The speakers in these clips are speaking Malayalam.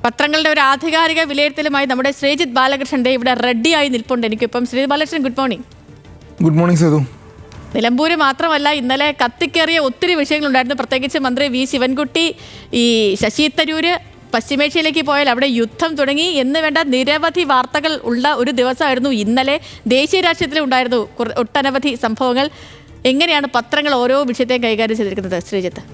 പത്രങ്ങളുടെ ഒരു ആധികാരിക വിലയിരുത്തലുമായി നമ്മുടെ ശ്രീജിത്ത് ബാലകൃഷ്ണന്റെ ഇവിടെ റെഡിയായി നിൽപ്പുണ്ട്. എനിക്കിപ്പം Sreejith Balakrishnan, good morning. Good morning Sethu. Nilambur മാത്രമല്ല, ഇന്നലെ കത്തിക്കേറിയ ഒത്തിരി വിഷയങ്ങളുണ്ടായിരുന്നു. പ്രത്യേകിച്ച് മന്ത്രി വി ശിവൻകുട്ടി ഈ ശശി തരൂര് പശ്ചിമേഷ്യയിലേക്ക് പോയാൽ അവിടെ യുദ്ധം തുടങ്ങി എന്ന് വേണ്ട നിരവധി വാർത്തകൾ ഉള്ള ഒരു ദിവസമായിരുന്നു ഇന്നലെ. ദേശീയ രാഷ്ട്രീയത്തിലും ഉണ്ടായിരുന്നു ഒട്ടനവധി സംഭവങ്ങൾ. എങ്ങനെയാണ് പത്രങ്ങൾ ഓരോ വിഷയത്തെയും കൈകാര്യം ചെയ്തിരിക്കുന്നത് ശ്രീജിത്ത്?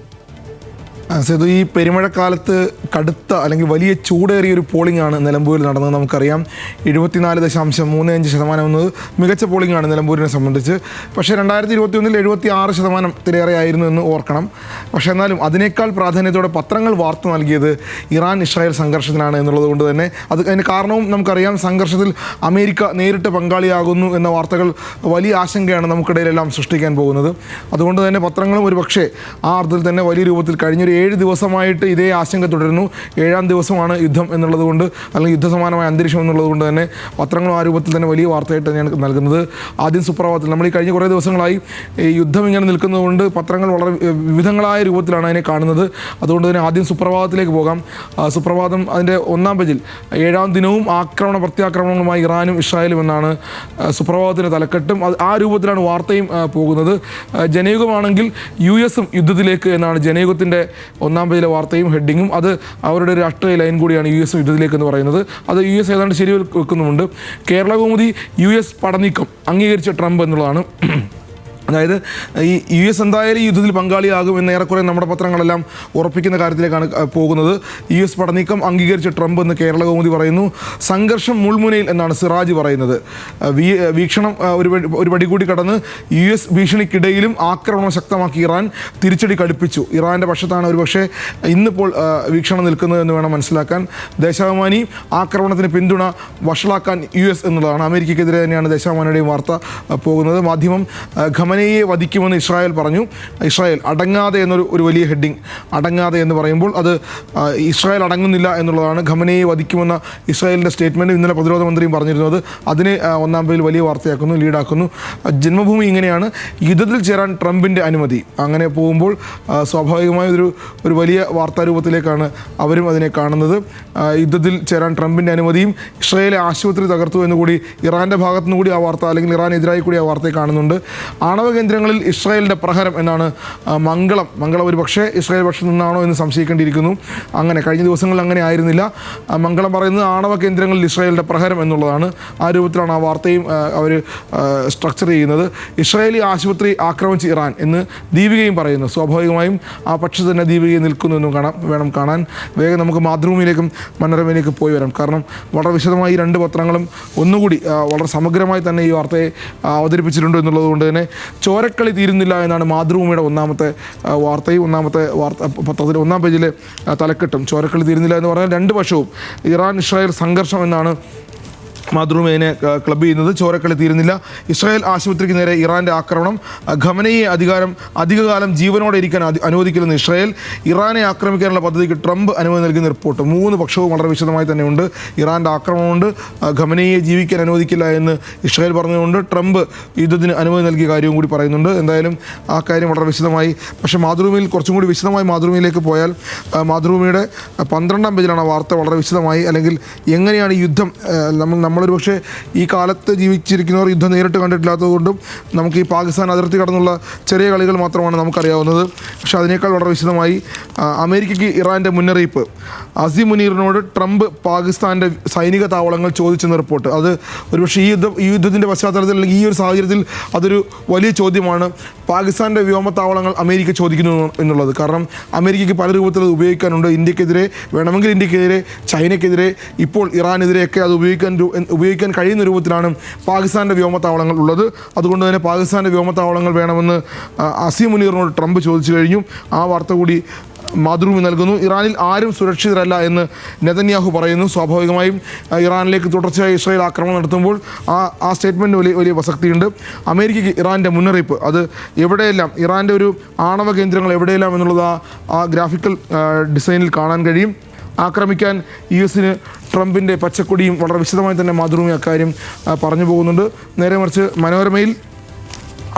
സേതു, ഈ പെരുമഴക്കാലത്ത് കടുത്ത അല്ലെങ്കിൽ വലിയ ചൂടേറിയ ഒരു പോളിംഗ് ആണ് നിലമ്പൂരിൽ നടന്നത്. നമുക്കറിയാം 74.35% എന്നത് മികച്ച പോളിംഗ് ആണ് നിലമ്പൂരിനെ സംബന്ധിച്ച്. പക്ഷേ 2021 76% ആയിരുന്നു എന്ന് ഓർക്കണം. പക്ഷേ എന്നാലും അതിനേക്കാൾ പ്രാധാന്യത്തോടെ പത്രങ്ങൾ വാർത്ത നൽകിയത് ഇറാൻ ഇസ്രായേൽ സംഘർഷത്തിനാണ് എന്നുള്ളത് കൊണ്ട് തന്നെ അതിന് കാരണവും നമുക്കറിയാം. സംഘർഷത്തിൽ അമേരിക്ക നേരിട്ട് പങ്കാളിയാകുന്നു എന്ന വാർത്തകൾ വലിയ ആശങ്കയാണ് നമുക്കിടയിലെല്ലാം സൃഷ്ടിക്കാൻ പോകുന്നത്. അതുകൊണ്ട് തന്നെ പത്രങ്ങളും ഒരു പക്ഷേ ആ അർത്ഥത്തിൽ തന്നെ വലിയ രൂപത്തിൽ കഴിഞ്ഞൊരു 7 ദിവസമായിട്ട് ഇതേ ആശങ്ക തുടരുന്നു. 7ാം ദിവസമാണ് യുദ്ധം എന്നുള്ളത് കൊണ്ട്, അല്ലെങ്കിൽ യുദ്ധസമാനമായ അന്തരീക്ഷം എന്നുള്ളത് കൊണ്ട് തന്നെ പത്രങ്ങളും ആ രൂപത്തിൽ തന്നെ വലിയ വാർത്തയായിട്ട് തന്നെയാണ് നൽകുന്നത്. ആദ്യം സുപ്രഭാതത്തിൽ നമ്മൾ ഈ കഴിഞ്ഞ കുറേ ദിവസങ്ങളായി യുദ്ധം ഇങ്ങനെ നിൽക്കുന്നതുകൊണ്ട് പത്രങ്ങൾ വളരെ വിവിധങ്ങളായ രൂപത്തിലാണ് അതിനെ കാണുന്നത്. അതുകൊണ്ട് തന്നെ ആദ്യം സുപ്രഭാതത്തിലേക്ക് പോകാം. സുപ്രഭാതം അതിൻ്റെ 1-ാം പേജിൽ 7ാം ദിനവും പ്രത്യാക്രമണങ്ങളുമായി ഇറാനും ഇസ്രായേലും എന്നാണ് സുപ്രഭാതത്തിൻ്റെ തലക്കെട്ടും. ആ രൂപത്തിലാണ് വാർത്തയും പോകുന്നത്. ജനയുഗമാണെങ്കിൽ US യുദ്ധത്തിലേക്ക് എന്നാണ് ജനയുഗത്തിൻ്റെ 1-ാം പേജിലെ വാർത്തയും ഹെഡിങ്ങും. അത് അവരുടെ ഒരു രാഷ്ട്രീയ ലൈൻ കൂടിയാണ് US യുദ്ധത്തിലേക്ക് എന്ന് പറയുന്നത്. അത് US ഏതാണ്ട് ശരി വെക്കുന്നുമുണ്ട്. കേരള കൗമുദി US പടനീക്കം അംഗീകരിച്ച ട്രംപ് എന്നുള്ളതാണ്. അതായത് ഈ US എന്തായാലും ഈ യുദ്ധത്തിൽ പങ്കാളിയാകും എന്ന് ഏറെക്കുറെ നമ്മുടെ പത്രങ്ങളെല്ലാം ഉറപ്പിക്കുന്ന കാര്യത്തിലേക്കാണ് പോകുന്നത്. US പടനീക്കം അംഗീകരിച്ച ട്രംപ് എന്ന് കേരള കൗമുദി പറയുന്നു. സംഘർഷം മുൾമുനയിൽ എന്നാണ് സിറാജ് പറയുന്നത്. വീക്ഷണം ഒരു പടി കൂടി കടന്ന് US ഭീഷണിക്കിടയിലും ആക്രമണം ശക്തമാക്കി ഇറാൻ തിരിച്ചടി കടുപ്പിച്ചു. ഇറാൻ്റെ പക്ഷത്താണ് ഒരുപക്ഷെ ഇന്നിപ്പോൾ വീക്ഷണം നിൽക്കുന്നത് എന്ന് വേണം മനസ്സിലാക്കാൻ. ദേശാഭിമാനി ആക്രമണത്തിന് പിന്തുണ വഷളാക്കാൻ US എന്നുള്ളതാണ്. അമേരിക്കയ്ക്കെതിരെ തന്നെയാണ് ദേശാഭിമാനിയുടെയും വാർത്ത പോകുന്നത്. മാധ്യമം ഖമനേയിയെ വധിക്കുമെന്ന് ഇസ്രായേൽ പറഞ്ഞു. ഇസ്രായേൽ അടങ്ങാതെ എന്നൊരു വലിയ ഹെഡിങ്. അടങ്ങാതെ എന്ന് പറയുമ്പോൾ അത് ഇസ്രായേൽ അടങ്ങുന്നില്ല എന്നുള്ളതാണ്. ഖമനേയിയെ വധിക്കുമെന്ന ഇസ്രായേലിൻ്റെ സ്റ്റേറ്റ്മെൻറ്റ് ഇന്നലെ പ്രതിരോധ മന്ത്രിയും പറഞ്ഞിരുന്നത്. അതിനെ 1-ാം പേജിൽ വലിയ വാർത്തയാക്കുന്നു, ലീഡാക്കുന്നു. ജന്മഭൂമി ഇങ്ങനെയാണ്: യുദ്ധത്തിൽ ചേരാൻ ട്രംപിൻ്റെ അനുമതി. അങ്ങനെ പോകുമ്പോൾ സ്വാഭാവികമായ ഒരു വലിയ വാർത്താരൂപത്തിലേക്കാണ് അവരും അതിനെ കാണുന്നത്. യുദ്ധത്തിൽ ചേരാൻ ട്രംപിൻ്റെ അനുമതിയും ഇസ്രായേലെ ആശുപത്രി തകർത്തു എന്നുകൂടി ഇറാൻ്റെ ഭാഗത്തുനിന്ന് കൂടി ആ വാർത്ത, അല്ലെങ്കിൽ ഇറാനെതിരായി കൂടി ആ വാർത്തയെ കാണുന്നുണ്ട്. ആണവ കേന്ദ്രങ്ങളിൽ ഇസ്രായേലിൻ്റെ പ്രഹരം എന്നാണ് മംഗളം ഒരു പക്ഷേ ഇസ്രായേൽ പക്ഷത്ത് നിന്നാണോ എന്ന് സംശയിക്കേണ്ടിയിരിക്കുന്നു. അങ്ങനെ കഴിഞ്ഞ ദിവസങ്ങളിൽ അങ്ങനെ ആയിരുന്നില്ല. മംഗളം പറയുന്നത് ആണവ കേന്ദ്രങ്ങളിൽ ഇസ്രായേലിൻ്റെ പ്രഹരം എന്നുള്ളതാണ്. ആ രൂപത്തിലാണ് ആ വാർത്തയും അവർ സ്ട്രക്ചർ ചെയ്യുന്നത്. ഇസ്രായേലി ആശുപത്രി ആക്രമിച്ച് ഇറാൻ എന്ന് ദീപികയും പറയുന്നു. സ്വാഭാവികമായും ആ പക്ഷത്ത് തന്നെ ദീപികയെ നിൽക്കുന്നു എന്നും വേണം കാണാൻ. വേഗം നമുക്ക് മാതൃഭൂമിയിലേക്കും മനോരമയിലേക്കും പോയി വരാം. കാരണം വളരെ വിശദമായി 2 പത്രങ്ങളും ഒന്നുകൂടി വളരെ സമഗ്രമായി തന്നെ ഈ വാർത്തയെ അവതരിപ്പിച്ചിട്ടുണ്ട് എന്നുള്ളത് കൊണ്ട് തന്നെ ചോരക്കളി തീരുന്നില്ല എന്നാണ് മാതൃഭൂമിയുടെ 1-ാമത്തെ വാർത്തയും 1-ാമത്തെ പത്രത്തിൽ 1-ാം പേജിലെ തലക്കെട്ടും. ചോരക്കളി തീരുന്നില്ല എന്ന് പറഞ്ഞാൽ 2 പക്ഷവും ഇറാൻ ഇസ്രായേൽ സംഘർഷം എന്നാണ് മാതൃഭൂമി അതിനെ ക്ലബ് ചെയ്യുന്നത്. ചോരക്കളി തീരുന്നില്ല. ഇസ്രായേൽ ആശുപത്രിക്ക് നേരെ ഇറാൻ്റെ ആക്രമണം. ഖമനേയിയെ അധികകാലം ജീവനോടെ ഇരിക്കാൻ അനുവദിക്കില്ലെന്ന് ഇസ്രായേൽ. ഇറാനെ ആക്രമിക്കാനുള്ള പദ്ധതിക്ക് ട്രംപ് അനുമതി നൽകുന്ന റിപ്പോർട്ട്. 3 പക്ഷവും വളരെ വിശദമായി തന്നെ ഉണ്ട്. ഇറാൻ്റെ ആക്രമണമുണ്ട്, ഖമനേയിയെ ജീവിക്കാൻ അനുവദിക്കില്ല എന്ന് ഇസ്രായേൽ പറഞ്ഞതുകൊണ്ട് ട്രംപ് യുദ്ധത്തിന് അനുമതി നൽകിയ കാര്യവും കൂടി പറയുന്നുണ്ട്. എന്തായാലും ആ കാര്യം വളരെ വിശദമായി. പക്ഷേ മാതൃഭൂമിയിൽ കുറച്ചും കൂടി വിശദമായി മാതൃഭൂമിയിലേക്ക് പോയാൽ മാതൃഭൂമിയുടെ 12-ാം പേജിലാണ് വാർത്ത വളരെ വിശദമായി. അല്ലെങ്കിൽ എങ്ങനെയാണ് യുദ്ധം, നമ്മളൊരു പക്ഷേ ഈ കാലത്ത് ജീവിച്ചിരിക്കുന്നവർ യുദ്ധം നേരിട്ട് കണ്ടിട്ടില്ലാത്തതുകൊണ്ടും നമുക്ക് ഈ പാകിസ്ഥാൻ അതിർത്തി കടന്നുള്ള ചെറിയ കളികൾ മാത്രമാണ് നമുക്കറിയാവുന്നത്. പക്ഷേ അതിനേക്കാൾ വളരെ വിശദമായി അമേരിക്കയ്ക്ക് ഇറാൻ്റെ മുന്നറിയിപ്പ്. അസീം മുനീറിനോട് ട്രംപ് പാകിസ്ഥാൻ്റെ സൈനിക താവളങ്ങൾ ചോദിച്ചെന്ന റിപ്പോർട്ട്. അത് ഒരുപക്ഷെ ഈ യുദ്ധത്തിൻ്റെ പശ്ചാത്തലത്തിൽ, അല്ലെങ്കിൽ ഈ ഒരു സാഹചര്യത്തിൽ അതൊരു വലിയ ചോദ്യമാണ്. പാകിസ്ഥാൻ്റെ വ്യോമത്താവളങ്ങൾ അമേരിക്ക ചോദിക്കുന്നു എന്നുള്ളത്. കാരണം അമേരിക്കയ്ക്ക് പല രൂപത്തിൽ അത് ഉപയോഗിക്കാനുണ്ട്. ഇന്ത്യക്കെതിരെ വേണമെങ്കിൽ, ഇന്ത്യക്കെതിരെ, ചൈനയ്ക്കെതിരെ, ഇപ്പോൾ ഇറാനെതിരെയൊക്കെ അത് ഉപയോഗിക്കാൻ കഴിയുന്ന രൂപത്തിലാണ് പാകിസ്ഥാൻ്റെ വ്യോമത്താവളങ്ങൾ ഉള്ളത്. അതുകൊണ്ട് തന്നെ പാകിസ്ഥാൻ്റെ വ്യോമത്താവളങ്ങൾ വേണമെന്ന് അസീം മുനീറിനോട് ട്രംപ് ചോദിച്ചു കഴിഞ്ഞു. ആ വാർത്ത കൂടി മാതൃഭൂമി നൽകുന്നു. ഇറാനിൽ ആരും സുരക്ഷിതരല്ല എന്ന് നെതന്യാഹു പറയുന്നു. സ്വാഭാവികമായും ഇറാനിലേക്ക് തുടർച്ചയായി ഇസ്രായേൽ ആക്രമണം നടത്തുമ്പോൾ ആ സ്റ്റേറ്റ്മെൻറ്റ് വലിയ പ്രസക്തിയുണ്ട്. അമേരിക്കയ്ക്ക് ഇറാൻ്റെ മുന്നറിയിപ്പ്. അത് എവിടെയെല്ലാം ഇറാൻ്റെ ഒരു ആണവ കേന്ദ്രങ്ങൾ എവിടെയെല്ലാം എന്നുള്ളത് ആ ഗ്രാഫിക്കൽ ഡിസൈനിൽ കാണാൻ കഴിയും. ആക്രമിക്കാൻ US-ന് ട്രംപിൻ്റെ പച്ചക്കൊടിയും വളരെ വിശദമായി തന്നെ മാതൃഭൂമി അക്കാര്യം പറഞ്ഞു പോകുന്നുണ്ട്. നേരെ മറിച്ച് മനോരമയിൽ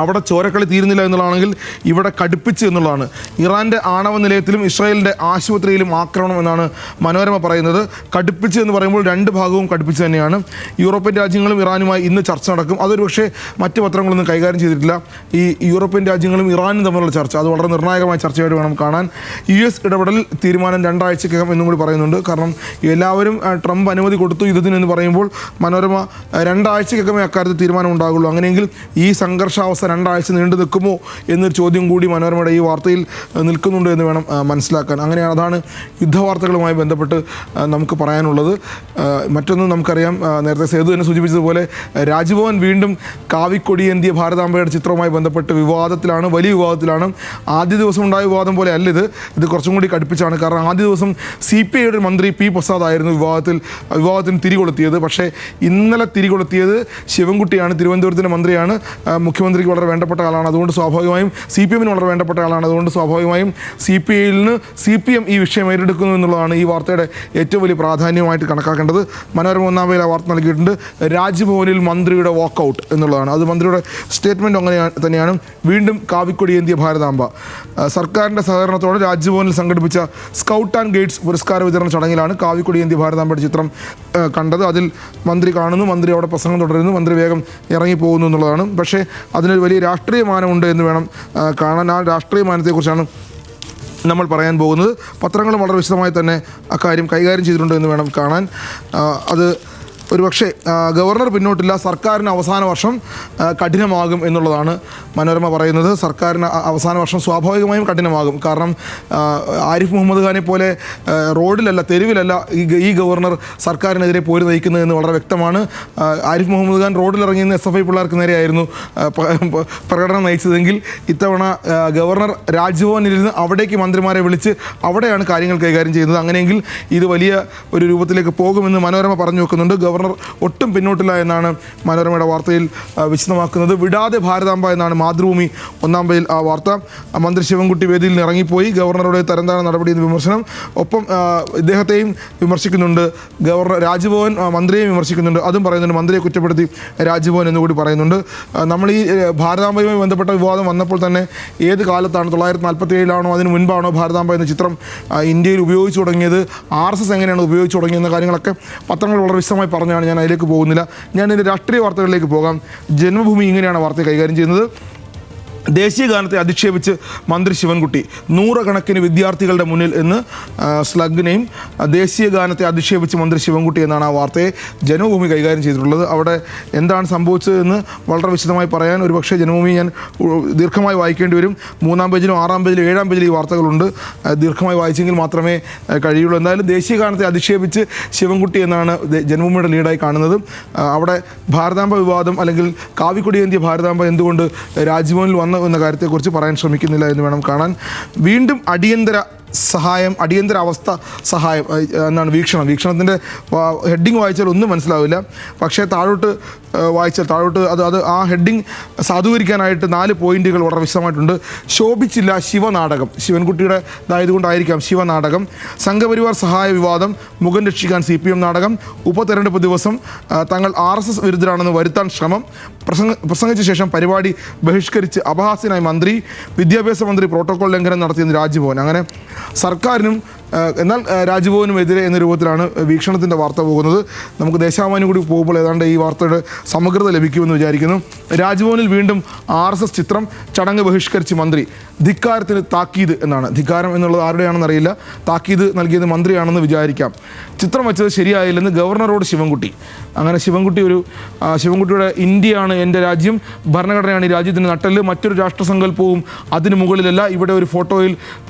അവിടെ ചോരക്കളി തീരുന്നില്ല എന്നുള്ളതാണെങ്കിൽ ഇവിടെ കടുപ്പിച്ച് എന്നുള്ളതാണ്. ഇറാൻ്റെ ആണവ നിലയത്തിലും ഇസ്രായേലിൻ്റെ ആശുപത്രിയിലും ആക്രമണം എന്നാണ് മനോരമ പറയുന്നത്. കടുപ്പിച്ച് എന്ന് പറയുമ്പോൾ രണ്ട് ഭാഗവും കടുപ്പിച്ച് തന്നെയാണ്. യൂറോപ്യൻ രാജ്യങ്ങളും ഇറാനുമായി ഇന്ന് ചർച്ച നടക്കും. അതൊരു പക്ഷേ മറ്റ് പത്രങ്ങളൊന്നും കൈകാര്യം ചെയ്തിട്ടില്ല. ഈ യൂറോപ്യൻ രാജ്യങ്ങളും ഇറാനും തമ്മിലുള്ള ചർച്ച അത് വളരെ നിർണായകമായ ചർച്ചയായിട്ട് വേണം കാണാൻ. US ഇടപെടൽ തീരുമാനം 2 ആഴ്ചക്കകം എന്നും കൂടി പറയുന്നുണ്ട്. കാരണം എല്ലാവരും ട്രംപ് അനുമതി കൊടുത്തു യുദ്ധത്തിനെന്ന് പറയുമ്പോൾ മനോരമ 2 ആഴ്ചക്കകമേ അക്കാര്യത്തിൽ തീരുമാനം ഉണ്ടാകുള്ളൂ. അങ്ങനെയെങ്കിൽ ഈ സംഘർഷാവസ്ഥ 2 ആഴ്ച നീണ്ടു നിൽക്കുമോ എന്നൊരു ചോദ്യം കൂടി മനോരമയുടെ ഈ വാർത്തയിൽ നിൽക്കുന്നുണ്ട് എന്ന് വേണം മനസ്സിലാക്കാൻ. അങ്ങനെയാണ് അതാണ് യുദ്ധവാർത്തകളുമായി ബന്ധപ്പെട്ട് നമുക്ക് പറയാനുള്ളത്. മറ്റൊന്നും നമുക്കറിയാം, നേരത്തെ സേതു തന്നെ സൂചിപ്പിച്ചതുപോലെ രാജ്ഭവൻ വീണ്ടും കാവിക്കൊടിയേന്തിയ ഭാരതാംബയുടെ ചിത്രവുമായി ബന്ധപ്പെട്ട് വിവാദത്തിലാണ്, വലിയ വിവാദത്തിലാണ്. ആദ്യ ദിവസം ഉണ്ടായ വിവാദം പോലെ അല്ല ഇത് കുറച്ചും കൂടി കടുപ്പിച്ചാണ്. കാരണം ആദ്യ ദിവസം CPIയുടെ മന്ത്രി P പ്രസാദ് ആയിരുന്നു വിവാദത്തിന് തിരികൊളുത്തിയത്. പക്ഷേ ഇന്നലെ തിരികൊളുത്തിയത് ശിവൻകുട്ടിയാണ്, തിരുവനന്തപുരത്തിൻ്റെ മന്ത്രിയാണ്. മുഖ്യമന്ത്രിക്ക് വളരെ വേണ്ടപ്പെട്ട ആളാണ്, അതുകൊണ്ട് സ്വാഭാവികമായും CPMന് വളരെ വേണ്ടപ്പെട്ട ആളാണ്, അതുകൊണ്ട് സ്വാഭാവികമായും CPIയിൽ നിന്ന് CPM ഈ വിഷയം ഏറ്റെടുക്കുന്നു എന്നുള്ളതാണ് ഈ വാർത്തയുടെ ഏറ്റവും വലിയ പ്രാധാന്യമായിട്ട് കണക്കാക്കേണ്ടത്. മനോരമ 1-ാം പേജിൽ ആ വാർത്ത നൽകിയിട്ടുണ്ട്. രാജ്ഭവനിൽ മന്ത്രിയുടെ വാക്കൗട്ട് എന്നുള്ളതാണ്. അത് മന്ത്രിയുടെ സ്റ്റേറ്റ്മെൻറ്റ് അങ്ങനെ തന്നെയാണ്. വീണ്ടും കാവിക്കൊടിയേന്തിയ ഭാരതാംബ. സർക്കാരിൻ്റെ സഹകരണത്തോടെ രാജ്ഭവനിൽ സംഘടിപ്പിച്ച സ്കൗട്ട് ആൻഡ് ഗൈഡ്സ് പുരസ്കാര വിതരണ ചടങ്ങിലാണ് കാവിക്കൊടിയേന്തിയ ഭാരതാംബയുടെ ചിത്രം കണ്ടത്. അതിൽ മന്ത്രി കാണുന്നു, മന്ത്രി അവിടെ പ്രസംഗം തുടരുന്നു, മന്ത്രി വേഗം ഇറങ്ങിപ്പോകുന്നു എന്നുള്ളതാണ്. പക്ഷേ അതിനൊരു വലിയ രാഷ്ട്രീയ മാനമുണ്ട് എന്ന് വേണം കാണാൻ. ആ രാഷ്ട്രീയ മാനത്തെക്കുറിച്ചാണ് നമ്മൾ പറയാൻ പോകുന്നത്. പത്രങ്ങളും വളരെ വിശദമായി തന്നെ അക്കാര്യം കൈകാര്യം ചെയ്തിട്ടുണ്ട് എന്ന് വേണം കാണാൻ. അത് ഒരുപക്ഷെ ഗവർണർ പിന്നോട്ടില്ല, സർക്കാരിന് അവസാന വർഷം കഠിനമാകും എന്നുള്ളതാണ് മനോരമ പറയുന്നത്. സർക്കാരിന് അവസാന വർഷം സ്വാഭാവികമായും കഠിനമാകും. കാരണം ആരിഫ് മുഹമ്മദ് ഖാനെ പോലെ റോഡിലല്ല, തെരുവിലല്ല ഈ ഗവർണർ സർക്കാരിനെതിരെ പോര് നയിക്കുന്നതെന്ന് വളരെ വ്യക്തമാണ്. ആരിഫ് മുഹമ്മദ് ഖാൻ റോഡിലിറങ്ങിയെന്ന് SFI പിള്ളേർക്ക് നേരെയായിരുന്നു പ്രകടനം നയിച്ചതെങ്കിൽ ഇത്തവണ ഗവർണർ രാജ്ഭവനിലിരുന്ന് അവിടേക്ക് മന്ത്രിമാരെ വിളിച്ച് അവിടെയാണ് കാര്യങ്ങൾ കൈകാര്യം ചെയ്യുന്നത്. അങ്ങനെയെങ്കിൽ ഇത് വലിയ ഒരു രൂപത്തിലേക്ക് പോകുമെന്ന് മനോരമ പറഞ്ഞു വെക്കുന്നുണ്ട്. ഗവർണർ ഒട്ടും പിന്നോട്ടില്ല എന്നാണ് മനോരമയുടെ വാർത്തയിൽ വിശദമാക്കുന്നത്. വിടാതെ ഭാരതാംബ എന്നാണ് മാതൃഭൂമി 1-ാം പേജിൽ ആ വാർത്ത. മന്ത്രി ശിവൻകുട്ടി വേദിയിൽ നിന്ന് ഇറങ്ങിപ്പോയി, ഗവർണറുടെ തരംതാണ നടപടി എന്ന് വിമർശനം. ഒപ്പം ഇദ്ദേഹത്തെയും വിമർശിക്കുന്നുണ്ട്, ഗവർണർ രാജ്ഭവൻ മന്ത്രിയെയും വിമർശിക്കുന്നുണ്ട്, അതും പറയുന്നുണ്ട്. മന്ത്രിയെ കുറ്റപ്പെടുത്തി രാജ്ഭവൻ എന്നുകൂടി പറയുന്നുണ്ട്. നമ്മൾ ഈ ഭാരതാംബയുമായി ബന്ധപ്പെട്ട വിവാദം വന്നപ്പോൾ തന്നെ ഏത് കാലത്താണ്, 1947 അതിന് മുൻപാണോ ഭാരതാംബ എന്ന ചിത്രം ഇന്ത്യയിൽ ഉപയോഗിച്ച് തുടങ്ങിയത്, RSS എങ്ങനെയാണ് ഉപയോഗിച്ച് തുടങ്ങിയെന്ന കാര്യങ്ങളൊക്കെ പത്രങ്ങൾ വളരെ വിശദമായി പറഞ്ഞാണ്. ഞാൻ അതിലേക്ക് പോകുന്നില്ല. ഞാൻ ഇതിൻ്റെ രാഷ്ട്രീയ വാർത്തകളിലേക്ക് പോകാം. ജന്മഭൂമി ഇങ്ങനെയാണ് വാർത്ത കൈകാര്യം ചെയ്യുന്നത്. ദേശീയ ഗാനത്തെ അധിക്ഷേപിച്ച് മന്ത്രി ശിവൻകുട്ടി, 100 കണക്കിന് വിദ്യാർത്ഥികളുടെ മുന്നിൽ എന്ന് സ്ലഗ് ദേശീയ ഗാനത്തെ അധിക്ഷേപിച്ച് മന്ത്രി ശിവൻകുട്ടി എന്നാണ് ആ വാർത്തയെ ജന്മഭൂമി കൈകാര്യം ചെയ്തിട്ടുള്ളത്. അവിടെ എന്താണ് സംഭവിച്ചതെന്ന് വളരെ വിശദമായി പറയാൻ ഒരുപക്ഷെ ജന്മഭൂമി ഞാൻ ദീർഘമായി വായിക്കേണ്ടി വരും. 3-ാം പേജിലും 6-ാം പേജിലും 7-ാം പേജിലും ഈ വാർത്തകളുണ്ട്. ദീർഘമായി വായിച്ചെങ്കിൽ മാത്രമേ കഴിയുള്ളൂ. എന്തായാലും ദേശീയ ഗാനത്തെ അധിക്ഷേപിച്ച് ശിവൻകുട്ടി എന്നാണ് ജന്മഭൂമിയുടെ ലീഡായി കാണുന്നത്. അവിടെ ഭാരതാംബ വിവാദം അല്ലെങ്കിൽ കാവിക്കൊടിയേന്തിയ ഭാരതാംബ എന്തുകൊണ്ട് രാജ്ഭവനിൽ വന്ന എന്ന കാര്യത്തെക്കുറിച്ച് പറയാൻ ശ്രമിക്കുന്നില്ല എന്ന് വേണം കാണാൻ. വീണ്ടും അടിയന്തരാവസ്ഥ സഹായം എന്നാണ് വീക്ഷണത്തിൻ്റെ ഹെഡിങ് വായിച്ചാൽ ഒന്നും മനസ്സിലാവില്ല. പക്ഷേ താഴോട്ട് അത് ആ ഹെഡിങ് സാധൂകരിക്കാനായിട്ട് 4 പോയിന്റുകൾ വളരെ വിശദമായിട്ടുണ്ട്. ശോഭിച്ചില്ല ശിവനാടകം, ശിവൻകുട്ടിയുടെ ഇതായതുകൊണ്ടായിരിക്കാം ശിവനാടകം. സംഘപരിവാർ സഹായ വിവാദം, മുഖം രക്ഷിക്കാൻ CPM നാടകം. ഉപതെരഞ്ഞെടുപ്പ് ദിവസം തങ്ങൾ RSS വിരുദ്ധരാണെന്ന് വരുത്താൻ ശ്രമം. പ്രസംഗിച്ച ശേഷം പരിപാടി ബഹിഷ്കരിച്ച് അപഹാസ്യനായ മന്ത്രി. വിദ്യാഭ്യാസ മന്ത്രി പ്രോട്ടോകോൾ ലംഘനം നടത്തിയെന്ന് രാജ്ഭവൻ. അങ്ങനെ സർക്കാരിനും എന്നാൽ രാജ്ഭവനുമെതിരെ എന്ന രൂപത്തിലാണ് വീക്ഷണത്തിൻ്റെ വാർത്ത പോകുന്നത്. നമുക്ക് ദേശാഭിമാനി കൂടി പോകുമ്പോൾ ഏതാണ്ട് ഈ വാർത്തയുടെ സമഗ്രത ലഭിക്കുമെന്ന് വിചാരിക്കുന്നു. രാജ്ഭവനിൽ വീണ്ടും RSS ചിത്രം, ചടങ്ങ് ബഹിഷ്കരിച്ച് മന്ത്രി. ധിക്കാരത്തിന് താക്കീത് എന്നാണ്. ധിക്കാരം എന്നുള്ളത് ആരുടെയാണെന്ന് അറിയില്ല, താക്കീത് നൽകിയത് മന്ത്രിയാണെന്ന് വിചാരിക്കാം. ചിത്രം വെച്ചത് ശരിയായില്ലെന്ന് ഗവർണറോട് ശിവൻകുട്ടി. അങ്ങനെ ശിവൻകുട്ടിയുടെ ഇന്ത്യയാണ് എൻ്റെ രാജ്യം, ഭരണഘടനയാണ് ഈ രാജ്യത്തിൻ്റെ നട്ടെല്ല്, മറ്റൊരു രാഷ്ട്രസങ്കല്പവും അതിന് മുകളിലല്ല, ഇവിടെ ഒരു ഫോട്ടോയിൽ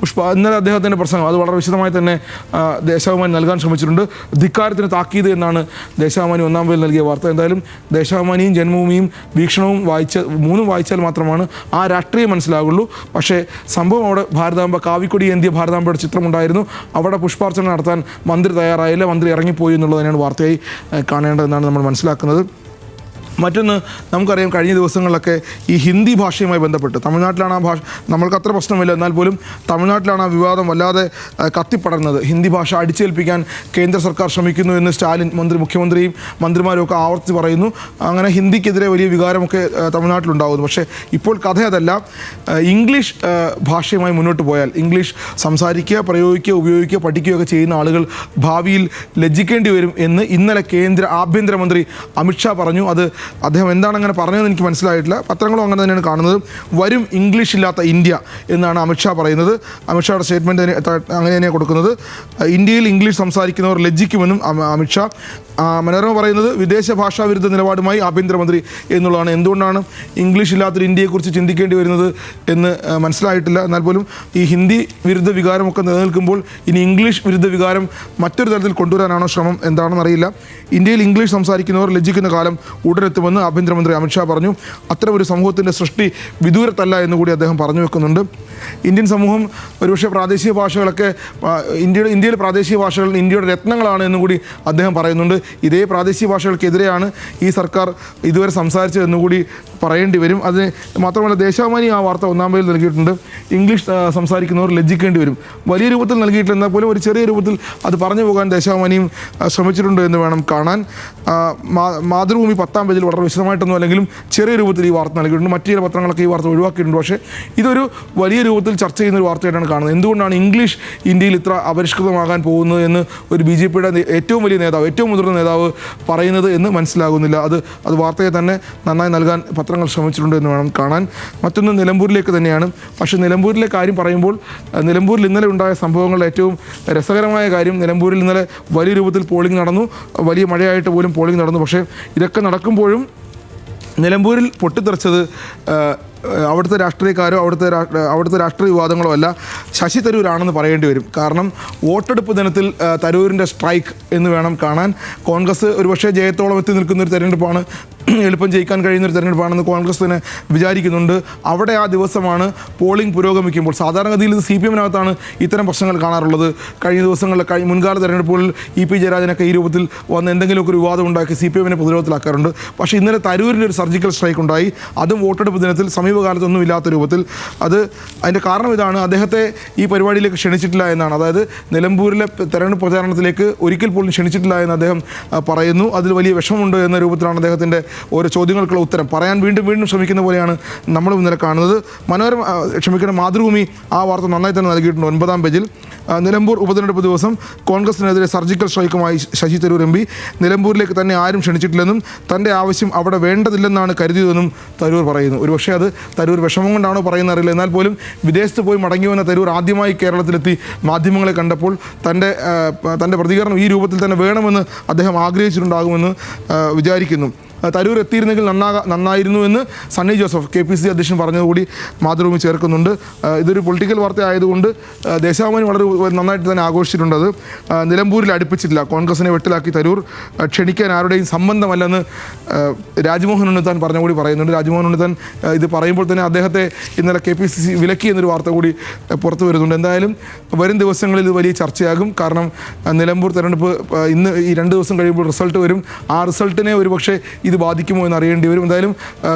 ഇന്നലെ അദ്ദേഹത്തിൻ്റെ പ്രസംഗം അത് വളരെ വിശദമായി തന്നെ ദേശാഭിമാനി നൽകാൻ ശ്രമിച്ചിട്ടുണ്ട്. ധിക്കാരത്തിന് താക്കീത് എന്നാണ് ദേശാഭിമാനി 1-ാം പേജിൽ നൽകിയ വാർത്ത. എന്തായാലും ദേശാഭിമാനിയും ജന്മഭൂമിയും വീക്ഷണവും മൂന്നും വായിച്ചാൽ മാത്രമാണ് ആ രാഷ്ട്രീയം മനസ്സിലാകുള്ളൂ. പക്ഷേ സംഭവം അവിടെ കാവിക്കൊടിയേന്തിയ ഭാരതാംബയുടെ ചിത്രമുണ്ടായിരുന്നു. അവിടെ പുഷ്പാർച്ചന നടത്താൻ മന്ത്രി തയ്യാറായില്ല, മന്ത്രി ഇറങ്ങിപ്പോയി എന്നുള്ളത് തന്നെയാണ് വാർത്തയായി കാണേണ്ടതെന്നാണ് നമ്മൾ മനസ്സിലാക്കുന്നത്. മറ്റൊന്ന് നമുക്കറിയാം കഴിഞ്ഞ ദിവസങ്ങളിലൊക്കെ ഈ ഹിന്ദി ഭാഷയുമായി ബന്ധപ്പെട്ട് തമിഴ്നാട്ടിലാണ് ആ ഭാഷ നമ്മൾക്ക് അത്ര പ്രശ്നമില്ല, എന്നാൽ പോലും തമിഴ്നാട്ടിലാണ് ആ വിവാദം വല്ലാതെ കത്തിപ്പടർന്നത്. ഹിന്ദി ഭാഷ അടിച്ചേൽപ്പിക്കാൻ കേന്ദ്ര സർക്കാർ ശ്രമിക്കുന്നു എന്ന് സ്റ്റാലിൻ മുഖ്യമന്ത്രിയും മന്ത്രിമാരും ഒക്കെ ആവർത്തിച്ച് പറയുന്നു. അങ്ങനെ ഹിന്ദിക്കെതിരെ വലിയ വികാരമൊക്കെ തമിഴ്നാട്ടിലുണ്ടാകുന്നു. പക്ഷേ ഇപ്പോൾ കഥ അതല്ല. ഇംഗ്ലീഷ് ഭാഷയുമായി മുന്നോട്ട് പോയാൽ ഇംഗ്ലീഷ് സംസാരിക്കുക, പ്രയോഗിക്കുക, ഉപയോഗിക്കുക, പഠിക്കുകയൊക്കെ ചെയ്യുന്ന ആളുകൾ ഭാവിയിൽ ലജ്ജിക്കേണ്ടി വരും എന്ന് ഇന്നലെ കേന്ദ്ര ആഭ്യന്തരമന്ത്രി അമിത്ഷാ പറഞ്ഞു. അത് അദ്ദേഹം എന്താണ് അങ്ങനെ പറഞ്ഞതെന്ന് എനിക്ക് മനസ്സിലായിട്ടില്ല. പത്രങ്ങളും അങ്ങനെ തന്നെയാണ് കാണുന്നത്. വരും ഇംഗ്ലീഷ് ഇല്ലാത്ത ഇന്ത്യ എന്നാണ് അമിത്ഷാ പറയുന്നത്. അമിത്ഷായുടെ സ്റ്റേറ്റ്മെൻറ്റ് അങ്ങനെ തന്നെയാണ് കൊടുക്കുന്നത്. ഇന്ത്യയിൽ ഇംഗ്ലീഷ് സംസാരിക്കുന്നവർ ലജ്ജിക്കുമെന്നും അമിത്ഷാ. മനോരമ പറയുന്നത് വിദേശ ഭാഷാ വിരുദ്ധ നിലപാടുമായി ആഭ്യന്തരമന്ത്രി എന്നുള്ളതാണ്. എന്തുകൊണ്ടാണ് ഇംഗ്ലീഷ് ഇല്ലാത്തൊരു ഇന്ത്യയെക്കുറിച്ച് ചിന്തിക്കേണ്ടി വരുന്നത് എന്ന് മനസ്സിലായിട്ടില്ല. എന്നാൽ പോലും ഈ ഹിന്ദി വിരുദ്ധ വികാരമൊക്കെ നിലനിൽക്കുമ്പോൾ ഇനി ഇംഗ്ലീഷ് വിരുദ്ധ വികാരം മറ്റൊരു തരത്തിൽ കൊണ്ടുവരാനാണോ ശ്രമം എന്താണെന്ന് അറിയില്ല. ഇന്ത്യയിൽ ഇംഗ്ലീഷ് സംസാരിക്കുന്നവർ ലജ്ജിക്കുന്ന കാലം ഉടനെത്തുമെന്ന് ആഭ്യന്തരമന്ത്രി അമിത്ഷാ പറഞ്ഞു. അത്തരമൊരു സമൂഹത്തിൻ്റെ സൃഷ്ടി വിദൂരത്തല്ല എന്നുകൂടി അദ്ദേഹം പറഞ്ഞു വെക്കുന്നുണ്ട്. ഇന്ത്യൻ സമൂഹം ഒരുപക്ഷെ പ്രാദേശിക ഭാഷകളൊക്കെ ഇന്ത്യയിലെ പ്രാദേശിക ഭാഷകൾ ഇന്ത്യയുടെ രത്നങ്ങളാണ് എന്നും കൂടി അദ്ദേഹം പറയുന്നുണ്ട്. ഇതേ പ്രാദേശിക ഭാഷകൾക്കെതിരെയാണ് ഈ സർക്കാർ ഇതുവരെ സംസാരിച്ചതെന്നും കൂടി പറയേണ്ടി വരും. അതിന് മാത്രമല്ല ദേശാഭിമാനി ആ വാർത്ത ഒന്നാം പേജിൽ നൽകിയിട്ടുണ്ട്. ഇംഗ്ലീഷ് സംസാരിക്കുന്നവർ ലജ്ജിക്കേണ്ടി വരും. വലിയ രൂപത്തിൽ നൽകിയിട്ടില്ല, എന്നാൽ പോലും ഒരു ചെറിയ രൂപത്തിൽ അത് പറഞ്ഞു പോകാൻ ദേശാഭിമാനിയും ശ്രമിച്ചിട്ടുണ്ട് എന്ന് വേണം കാണാൻ. മാതൃഭൂമി 10-ാം പേജിൽ വളരെ വിശദമായിട്ടൊന്നും അല്ലെങ്കിലും ചെറിയ രൂപത്തിൽ ഈ വാർത്ത നൽകിയിട്ടുണ്ട്. മറ്റു ചില പത്രങ്ങളൊക്കെ ഈ വാർത്ത ഒഴിവാക്കിയിട്ടുണ്ട്. പക്ഷേ ഇതൊരു വലിയ രൂപത്തിൽ ചർച്ച ചെയ്യുന്ന ഒരു വാർത്തയായിട്ടാണ് കാണുന്നത്. എന്തുകൊണ്ടാണ് ഇംഗ്ലീഷ് ഇന്ത്യയിൽ ഇത്ര അപരിഷ്കൃതമാകാൻ പോകുന്നത് എന്ന് ഒരു BJPയുടെ ഏറ്റവും വലിയ നേതാവ്, ഏറ്റവും മുതിർന്ന നേതാവ് പറയുന്നത് എന്ന് മനസ്സിലാകുന്നില്ല. അത് വാർത്തയെ തന്നെ നന്നായി നൽകാൻ പത്രങ്ങൾ ശ്രമിച്ചിട്ടുണ്ട് എന്ന് വേണം കാണാൻ. മറ്റൊന്ന് നിലമ്പൂരിലേക്ക് തന്നെയാണ്. പക്ഷേ നിലമ്പൂരിലെ കാര്യം പറയുമ്പോൾ നിലമ്പൂരിൽ ഇന്നലെ ഉണ്ടായ സംഭവങ്ങളുടെ ഏറ്റവും രസകരമായ കാര്യം, നിലമ്പൂരിൽ ഇന്നലെ വലിയ രൂപത്തിൽ പോളിംഗ് നടന്നു, വലിയ മഴയായിട്ട് പോലും പോളിംഗ് നടന്നു. പക്ഷേ ഇതൊക്കെ നടക്കുമ്പോഴും നിലമ്പൂരിൽ പൊട്ടിത്തെറിച്ചത് അവിടുത്തെ രാഷ്ട്രീയക്കാരോ അവിടുത്തെ രാഷ്ട്രീയ വിവാദങ്ങളോ അല്ല, ശശി തരൂരാണെന്ന് പറയേണ്ടി വരും. കാരണം വോട്ടെടുപ്പ് ദിനത്തിൽ തരൂരിൻ്റെ സ്ട്രൈക്ക് എന്ന് വേണം കാണാൻ. കോൺഗ്രസ് ഒരുപക്ഷെ ജയത്തോളം എത്തി നിൽക്കുന്നൊരു തെരഞ്ഞെടുപ്പാണ്, എളുപ്പം ജയിക്കാൻ കഴിയുന്നൊരു തെരഞ്ഞെടുപ്പാണെന്ന് കോൺഗ്രസ് തന്നെ വിചാരിക്കുന്നുണ്ട്. അവിടെ ആ ദിവസമാണ് പോളിംഗ് പുരോഗമിക്കുമ്പോൾ, സാധാരണഗതിയിൽ ഇത് CPM-നകത്താണ് ഇത്തരം പ്രശ്നങ്ങൾ കാണാറുള്ളത്. കഴിഞ്ഞ ദിവസങ്ങളിൽ മുൻകാല തെരഞ്ഞെടുപ്പുകളിൽ EP ജയരാജനൊക്കെ ഈ രൂപത്തിൽ വന്ന് എന്തെങ്കിലുമൊക്കെ ഒരു വിവാദം ഉണ്ടാക്കി CPM-നെ പ്രതിരോധത്തിലാക്കാറുണ്ട്. പക്ഷേ ഇന്നലെ തരൂരിൻ്റെ ഒരു സർജിക്കൽ സ്ട്രൈക്ക് ഉണ്ടായി, അതും വോട്ടെടുപ്പ് ദിനത്തിൽ സമീപകാലത്തൊന്നും ഇല്ലാത്ത രൂപത്തിൽ. അതിൻ്റെ കാരണം ഇതാണ്, അദ്ദേഹത്തെ ഈ പരിപാടിയിലേക്ക് ക്ഷണിച്ചിട്ടില്ല എന്നാണ്. അതായത് നിലമ്പൂരിലെ തെരഞ്ഞെടുപ്പ് പ്രചാരണത്തിലേക്ക് ഒരിക്കൽ പോലും ക്ഷണിച്ചിട്ടില്ല എന്ന് അദ്ദേഹം പറയുന്നു. അതിൽ വലിയ വിഷമമുണ്ട് എന്ന രൂപത്തിലാണ് അദ്ദേഹത്തിൻ്റെ ഓരോ ചോദ്യങ്ങൾക്കുള്ള ഉത്തരം പറയാൻ വീണ്ടും ശ്രമിക്കുന്ന പോലെയാണ് നമ്മൾ ഇന്നലെ കാണുന്നത്. മാതൃഭൂമി ആ വാർത്ത നന്നായി തന്നെ നൽകിയിട്ടുണ്ട് 9-ാം പേജിൽ. നിലമ്പൂർ ഉപതെരഞ്ഞെടുപ്പ് ദിവസം കോൺഗ്രസിനെതിരെ സർജിക്കൽ സ്ട്രൈക്കുമായി ശശി തരൂർ MP. നിലമ്പൂരിലേക്ക് തന്നെ ആരും ക്ഷണിച്ചിട്ടില്ലെന്നും തൻ്റെ ആവശ്യം അവിടെ വേണ്ടതില്ലെന്നാണ് കരുതിയതെന്നും തരൂർ പറയുന്നു. ഒരുപക്ഷെ അത് തരൂർ വിഷമം കൊണ്ടാണോ പറയുന്നത് അറിയില്ല. എന്നാൽ പോലും വിദേശത്ത് പോയി മടങ്ങി വന്ന തരൂർ ആദ്യമായി കേരളത്തിലെത്തി മാധ്യമങ്ങളെ കണ്ടപ്പോൾ തൻ്റെ പ്രതികരണം ഈ രൂപത്തിൽ തന്നെ വേണമെന്ന് അദ്ദേഹം ആഗ്രഹിച്ചിട്ടുണ്ടാകുമെന്ന് വിചാരിക്കുന്നു. തരൂർ എത്തിയിരുന്നെങ്കിൽ നന്നായിരുന്നു എന്ന് സണ്ണി ജോസഫ് KPCC അധ്യക്ഷൻ പറഞ്ഞതുകൂടി മാതൃഭൂമി ചേർക്കുന്നുണ്ട്. ഇതൊരു പൊളിറ്റിക്കൽ വാർത്ത ആയതുകൊണ്ട് ദേശാഭിമാനി വളരെ നന്നായിട്ട് തന്നെ ആഘോഷിച്ചിട്ടുണ്ട്. അത് നിലമ്പൂരിൽ അടുപ്പിച്ചിട്ടില്ല, കോൺഗ്രസിനെ വെട്ടിലാക്കി തരൂർ ക്ഷണിക്കാൻ ആരുടെയും സംബന്ധമല്ലെന്ന് രാജ്മോഹൻ ഉണ്ണിത്താൻ പറഞ്ഞുകൂടി പറയുന്നുണ്ട്. രാജ്മോഹൻ ഉണ്ണിത്താൻ ഇത് പറയുമ്പോൾ തന്നെ അദ്ദേഹത്തെ ഇന്നലെ KPCC വിലക്കി എന്നൊരു വാർത്ത കൂടി പുറത്തു വരുന്നുണ്ട്. എന്തായാലും വരും ദിവസങ്ങളിൽ ഇത് വലിയ ചർച്ചയാകും. കാരണം നിലമ്പൂർ തെരഞ്ഞെടുപ്പ് ഇന്ന് ഈ 2 ദിവസം കഴിയുമ്പോൾ റിസൾട്ട് വരും. ആ റിസൾട്ടിനെ ഒരുപക്ഷെ ഇത് ബാധിക്കുമോ എന്ന് അറിയേണ്ടി വരും. എന്തായാലും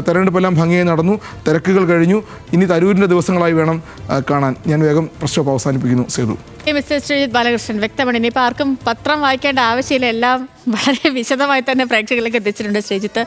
തെരഞ്ഞെടുപ്പെല്ലാം ഭംഗിയായി നടന്നു, തിരക്കുകൾ കഴിഞ്ഞു. ഇനി തരൂരിൻ്റെ ദിവസങ്ങളായി വേണം കാണാൻ. ഞാൻ വേഗം പ്രശ്നം അവസാനിപ്പിക്കുന്നു. സേതു. മിസ്റ്റർ ശ്രീജിത്ത് ബാലകൃഷ്ണൻ, വ്യക്തമാണ്. ഇനിയിപ്പോൾ ആർക്കും പത്രം വായിക്കേണ്ട ആവശ്യമില്ല, എല്ലാം വളരെ വിശദമായി തന്നെ പ്രേക്ഷകരിലേക്ക് എത്തിച്ചിട്ടുണ്ട് ശ്രീജിത്ത്.